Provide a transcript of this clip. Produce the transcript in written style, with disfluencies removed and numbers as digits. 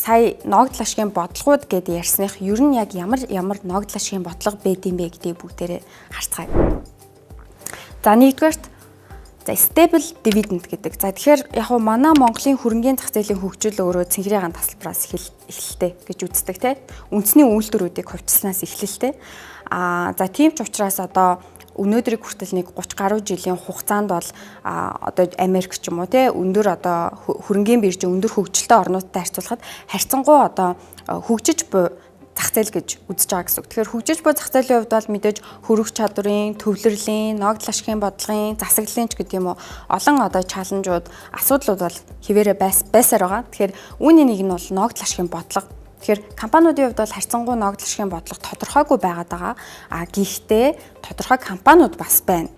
сая ногдол ашигын бодлогууд гэдээ ярьсных ер нь яг ямар ногдол ашигын бодлого байд юм бэ гэдгийг бүгдээрээ харцгаая. За нэгдүгээрт stable dividend гэдэг. За тэгэхээр яг нь манай Монголын хөрөнгөний зах зээлийн хөгжил өөрөө цэнхрийн тасалбараас эхэлтэй гэж үздэг тийм. Үндэсний үйлдвэрүүдийг хувьчилснаас эхэлтэй. За тийм ч учраас одоо өнөөдрийг хүртэл нэг 30 гаруй жилийн хугацаанд бол одоо Америк ч юм уу те өндөр одоо хөрөнгөний биржийн өндөр хөгжилтэй орнуудтай харьцуулахад харьцангуй одоо хөгжиж буй зах зээл гэж үзэж байгаа гэсэн үг. Тэгэхээр хөгжиж буй зах зээлийн хувьд бол мэдээж хөрөх чадварын, төвлөрлийн, ногдол ашигын бодлогын, засаглалын ч гэдэг юм уу олон одоо чаленжууд, асуудлууд бол хിവэрэ байсаар байгаа. Тэгэхээр үүний нэг нь бол ногдол ашигын бодлого. Тэгэхээр компаниудын хувьд бол харьцангуй ногдол ашигын бодлого тодорхойгүй байгаад байгаа. Гэхдээ тодорхой компаниуд бас байна.